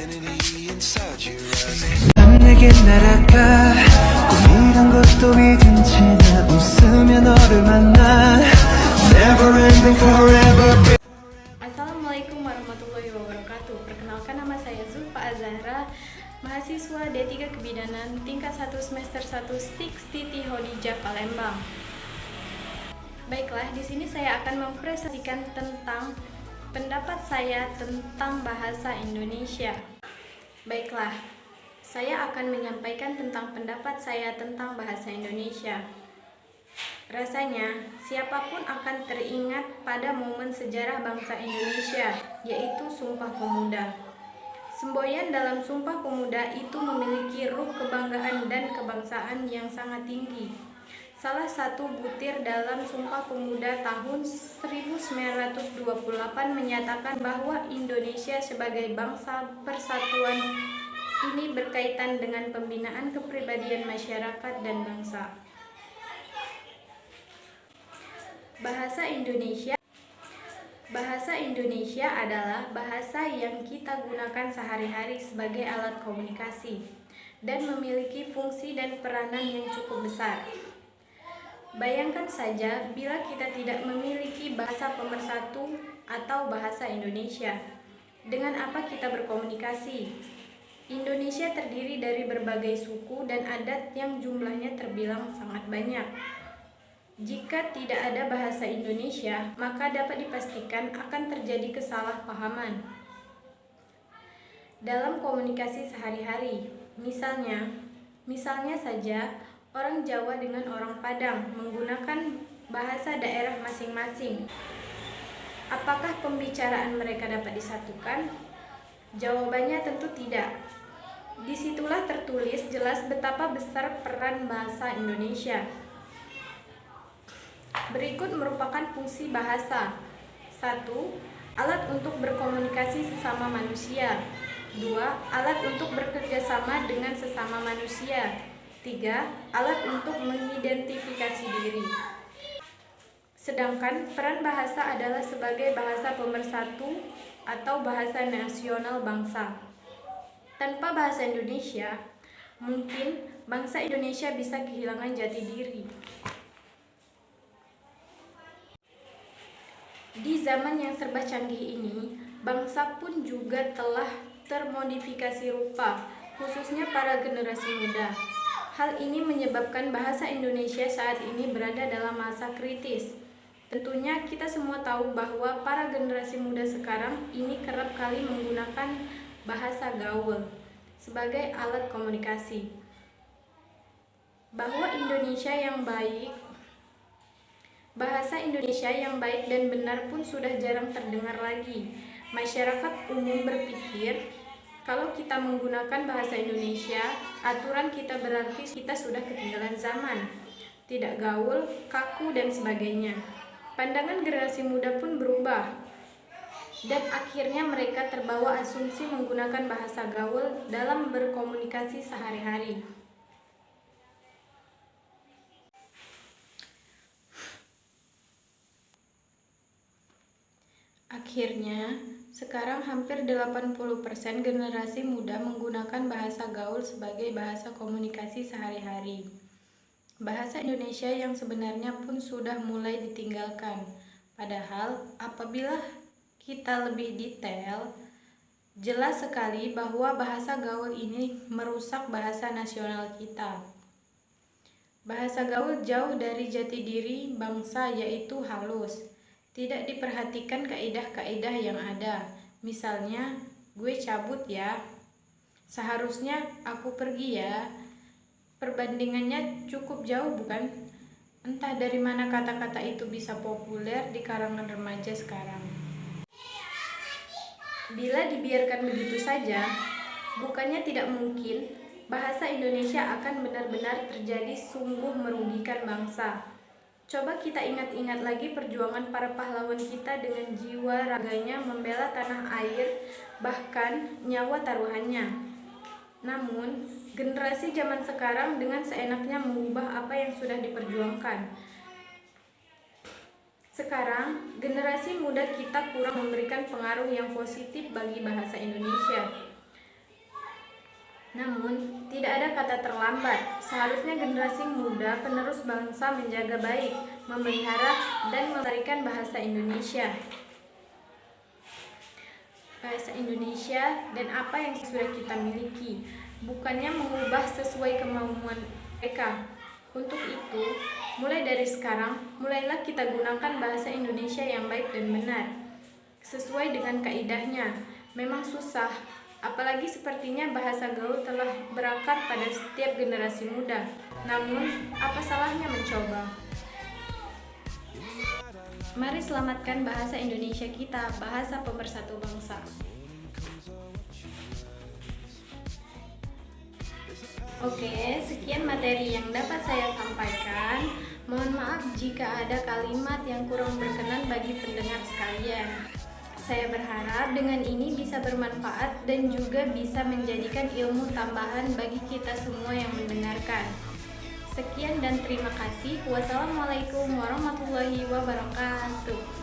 infinity inside your eyes. 내게 날아가 꿈이란 것도 잊은 채 나 웃으며 너를 만나 Never ending forever. Assalamualaikum warahmatullahi wabarakatuh. Perkenalkan, nama saya Zulfa Azahra, mahasiswa D3 Kebidanan tingkat 1 semester 1 STIK Siti Khadijah Palembang. Baiklah, di sini saya akan mempresentasikan tentang pendapat saya tentang bahasa Indonesia. Baiklah, saya akan menyampaikan tentang pendapat saya tentang bahasa Indonesia. Rasanya, siapapun akan teringat pada momen sejarah bangsa Indonesia, yaitu Sumpah Pemuda. Semboyan dalam Sumpah Pemuda itu memiliki ruh kebanggaan dan kebangsaan yang sangat tinggi. Salah satu butir dalam Sumpah Pemuda tahun 1928 menyatakan bahwa Indonesia sebagai bangsa persatuan ini berkaitan dengan pembinaan kepribadian masyarakat dan bangsa. Bahasa Indonesia adalah bahasa yang kita gunakan sehari-hari sebagai alat komunikasi dan memiliki fungsi dan peranan yang cukup besar. Bayangkan saja bila kita tidak memiliki bahasa pemersatu atau bahasa Indonesia. Dengan apa kita berkomunikasi? Indonesia terdiri dari berbagai suku dan adat yang jumlahnya terbilang sangat banyak. Jika tidak ada bahasa Indonesia, maka dapat dipastikan akan terjadi kesalahpahaman dalam komunikasi sehari-hari. Misalnya saja, orang Jawa dengan orang Padang menggunakan bahasa daerah masing-masing. Apakah pembicaraan mereka dapat disatukan? Jawabannya tentu tidak. Disitulah tertulis jelas betapa besar peran bahasa Indonesia. Berikut merupakan fungsi bahasa. 1. Alat untuk berkomunikasi sesama manusia. 2. Alat untuk bekerja sama dengan sesama manusia. 3. Alat untuk mengidentifikasi diri. Sedangkan peran bahasa adalah sebagai bahasa pemersatu atau bahasa nasional bangsa. Tanpa bahasa Indonesia, mungkin bangsa Indonesia bisa kehilangan jati diri. Di zaman yang serba canggih ini, bangsa pun juga telah termodifikasi rupa, khususnya para generasi muda. Hal ini menyebabkan bahasa Indonesia saat ini berada dalam masa kritis. Tentunya kita semua tahu bahwa para generasi muda sekarang ini kerap kali menggunakan bahasa gaul sebagai alat komunikasi. Bahasa Indonesia yang baik dan benar pun sudah jarang terdengar lagi. Masyarakat umum berpikir kalau kita menggunakan bahasa Indonesia, aturan kita berarti kita sudah ketinggalan zaman, tidak gaul, kaku, dan sebagainya. Pandangan generasi muda pun berubah, dan akhirnya mereka terbawa asumsi menggunakan bahasa gaul dalam berkomunikasi sehari-hari. Akhirnya, sekarang hampir 80% generasi muda menggunakan bahasa gaul sebagai bahasa komunikasi sehari-hari. Bahasa Indonesia yang sebenarnya pun sudah mulai ditinggalkan. Padahal, apabila kita lebih detail, jelas sekali bahwa bahasa gaul ini merusak bahasa nasional kita. Bahasa gaul jauh dari jati diri bangsa, yaitu halus. Tidak diperhatikan kaidah-kaidah yang ada. Misalnya, gue cabut ya. Seharusnya aku pergi ya. Perbandingannya cukup jauh, bukan? Entah dari mana kata-kata itu bisa populer di kalangan remaja sekarang. Bila dibiarkan begitu saja, bukannya tidak mungkin bahasa Indonesia akan benar-benar terjadi sungguh merugikan bangsa. Coba kita ingat-ingat lagi perjuangan para pahlawan kita dengan jiwa raganya membela tanah air, bahkan nyawa taruhannya. Namun, generasi zaman sekarang dengan seenaknya mengubah apa yang sudah diperjuangkan. Sekarang, generasi muda kita kurang memberikan pengaruh yang positif bagi bahasa Indonesia. Namun, tidak ada kata terlambat. Seharusnya generasi muda penerus bangsa menjaga baik, memelihara, dan melestarikan bahasa Indonesia. Bahasa Indonesia dan apa yang sudah kita miliki, bukannya mengubah sesuai kemauan mereka. Untuk itu, mulai dari sekarang, mulailah kita gunakan bahasa Indonesia yang baik dan benar, sesuai dengan kaidahnya. Memang susah, apalagi sepertinya bahasa gaul telah berakar pada setiap generasi muda. Namun, apa salahnya mencoba? Mari selamatkan bahasa Indonesia kita, bahasa pemersatu bangsa. Oke, sekian materi yang dapat saya sampaikan. Mohon maaf jika ada kalimat yang kurang berkenan bagi pendengar sekalian. Saya berharap dengan ini bisa bermanfaat dan juga bisa menjadikan ilmu tambahan bagi kita semua yang mendengarkan. Sekian dan terima kasih. Wassalamualaikum warahmatullahi wabarakatuh.